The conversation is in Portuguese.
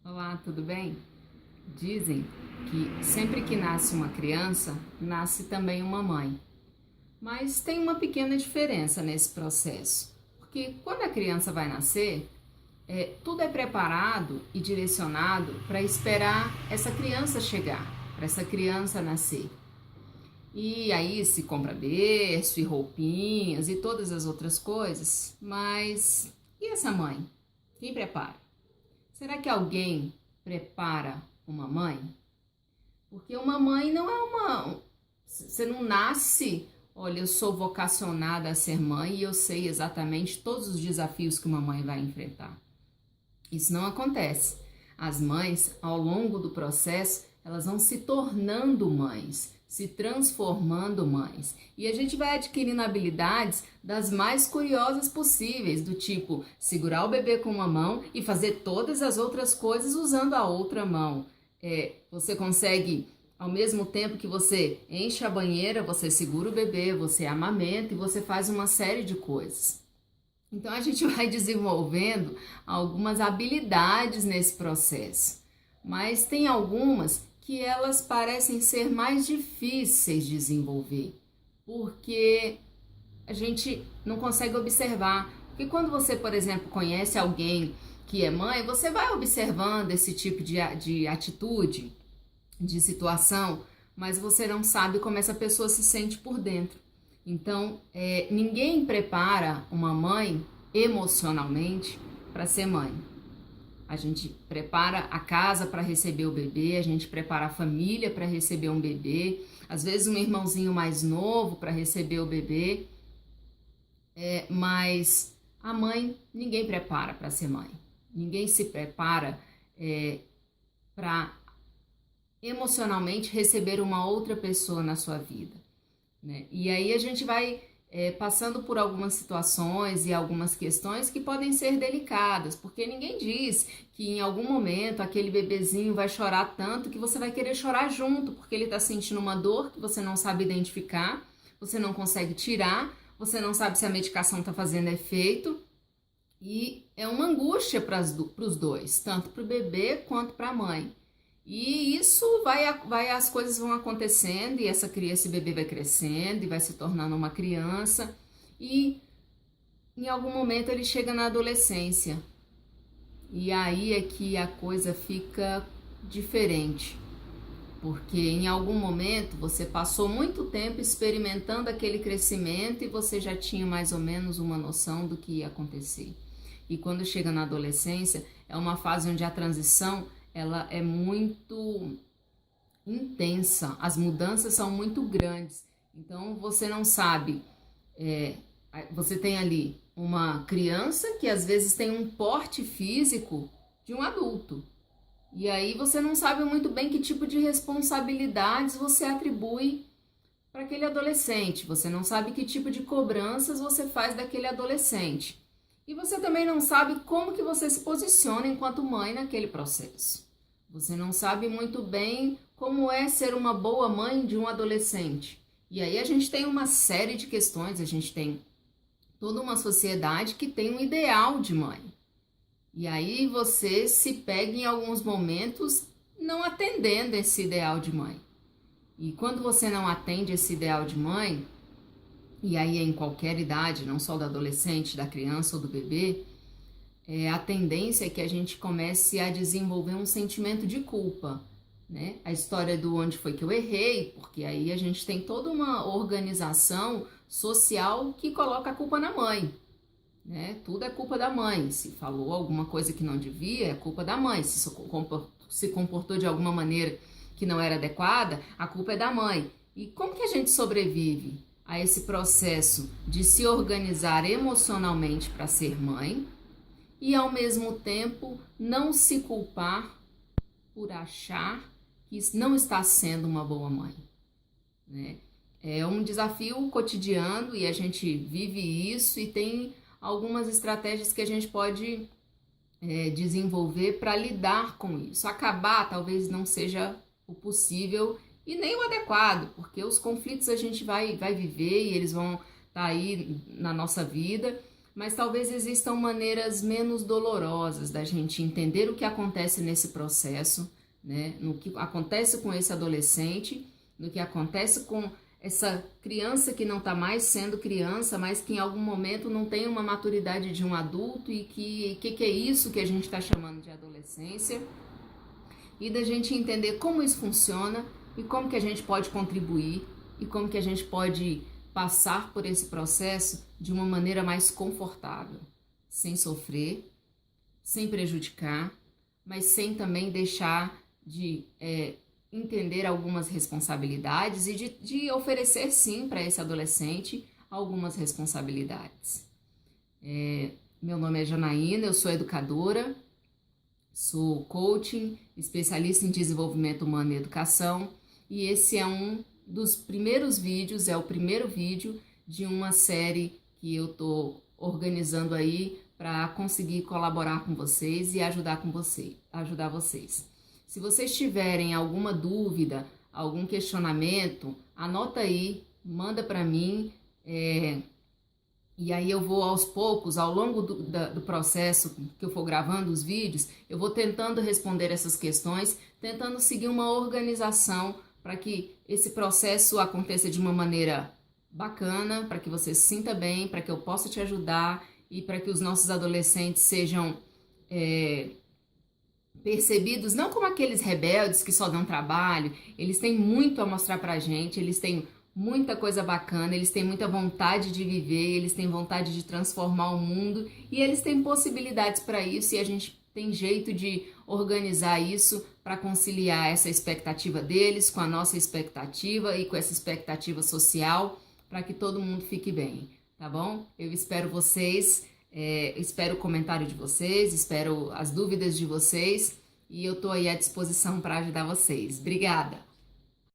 Olá, tudo bem? Dizem que sempre que nasce uma criança, nasce também uma mãe. Mas tem uma pequena diferença nesse processo, porque quando a criança vai nascer, tudo é preparado e direcionado para esperar essa criança chegar, para essa criança nascer. E aí se compra berço e roupinhas e todas as outras coisas, mas e essa mãe? Quem prepara? Será que alguém prepara uma mãe? Porque uma mãe não é uma. Você não nasce, olha, eu sou vocacionada a ser mãe e eu sei exatamente todos os desafios que uma mãe vai enfrentar. Isso não acontece. As mães, ao longo do processo, elas vão se tornando mães, se transformando mães. E a gente vai adquirindo habilidades das mais curiosas possíveis, do tipo segurar o bebê com uma mão e fazer todas as outras coisas usando a outra mão. Você consegue, ao mesmo tempo que você enche a banheira, você segura o bebê, você amamenta e você faz uma série de coisas. Então a gente vai desenvolvendo algumas habilidades nesse processo, mas tem algumas que elas parecem ser mais difíceis de desenvolver, porque a gente não consegue observar. Porque quando você, por exemplo, conhece alguém que é mãe, você vai observando esse tipo de atitude, de situação, mas você não sabe como essa pessoa se sente por dentro. Então, ninguém prepara uma mãe emocionalmente para ser mãe. A gente prepara a casa para receber o bebê, a gente prepara a família para receber um bebê, às vezes um irmãozinho mais novo para receber o bebê, mas a mãe ninguém prepara para ser mãe. Ninguém se prepara para emocionalmente receber uma outra pessoa na sua vida, né? E aí a gente vai passando por algumas situações e algumas questões que podem ser delicadas, porque ninguém diz que em algum momento aquele bebezinho vai chorar tanto que você vai querer chorar junto, porque ele está sentindo uma dor que você não sabe identificar, você não consegue tirar, você não sabe se a medicação está fazendo efeito, e é uma angústia para os dois, tanto para o bebê quanto para a mãe. E isso as coisas vão acontecendo e esse bebê vai crescendo e vai se tornando uma criança e em algum momento ele chega na adolescência. E aí é que a coisa fica diferente, porque em algum momento você passou muito tempo experimentando aquele crescimento e você já tinha mais ou menos uma noção do que ia acontecer. E quando chega na adolescência, é uma fase onde a transição ela é muito intensa, as mudanças são muito grandes, então você não sabe, você tem ali uma criança que às vezes tem um porte físico de um adulto, e aí você não sabe muito bem que tipo de responsabilidades você atribui para aquele adolescente, você não sabe que tipo de cobranças você faz daquele adolescente. E você também não sabe como que você se posiciona enquanto mãe naquele processo. Você não sabe muito bem como é ser uma boa mãe de um adolescente. E aí a gente tem uma série de questões, a gente tem toda uma sociedade que tem um ideal de mãe. E aí você se pega em alguns momentos não atendendo esse ideal de mãe. E quando você não atende esse ideal de mãe, e aí é em qualquer idade, não só do adolescente, da criança ou do bebê, a tendência é que a gente comece a desenvolver um sentimento de culpa, né? A história do onde foi que eu errei, porque aí a gente tem toda uma organização social que coloca a culpa na mãe, né? Tudo é culpa da mãe. Se falou alguma coisa que não devia, é culpa da mãe. Se comportou de alguma maneira que não era adequada, a culpa é da mãe. E como que a gente sobrevive a esse processo de se organizar emocionalmente para ser mãe e ao mesmo tempo não se culpar por achar que não está sendo uma boa mãe, né? É um desafio cotidiano e a gente vive isso e tem algumas estratégias que a gente pode desenvolver para lidar com isso. Acabar talvez não seja o possível e nem o adequado, porque os conflitos a gente vai viver e eles vão estar aí na nossa vida, mas talvez existam maneiras menos dolorosas da gente entender o que acontece nesse processo, né? No que acontece com esse adolescente, no que acontece com essa criança que não está mais sendo criança, mas que em algum momento não tem uma maturidade de um adulto e que é isso que a gente está chamando de adolescência, e da gente entender como isso funciona e como que a gente pode contribuir e como que a gente pode passar por esse processo de uma maneira mais confortável, sem sofrer, sem prejudicar, mas sem também deixar de entender algumas responsabilidades e de oferecer sim para esse adolescente algumas responsabilidades. Meu nome é Janaína, eu sou educadora, sou coaching, especialista em desenvolvimento humano e educação, e esse é um dos primeiros vídeos, é o primeiro vídeo de uma série que eu estou organizando aí para conseguir colaborar com vocês e ajudar vocês. Se vocês tiverem alguma dúvida, algum questionamento, anota aí, manda para mim, e aí eu vou aos poucos, ao longo do processo que eu for gravando os vídeos, eu vou tentando responder essas questões, tentando seguir uma organização para que esse processo aconteça de uma maneira bacana, para que você se sinta bem, para que eu possa te ajudar e para que os nossos adolescentes sejam percebidos não como aqueles rebeldes que só dão trabalho. Eles têm muito a mostrar pra gente, eles têm muita coisa bacana, eles têm muita vontade de viver, eles têm vontade de transformar o mundo e eles têm possibilidades para isso, e a gente tem jeito de organizar isso para conciliar essa expectativa deles com a nossa expectativa e com essa expectativa social, para que todo mundo fique bem, tá bom? Eu espero vocês, espero o comentário de vocês, espero as dúvidas de vocês, e eu tô aí à disposição para ajudar vocês. Obrigada!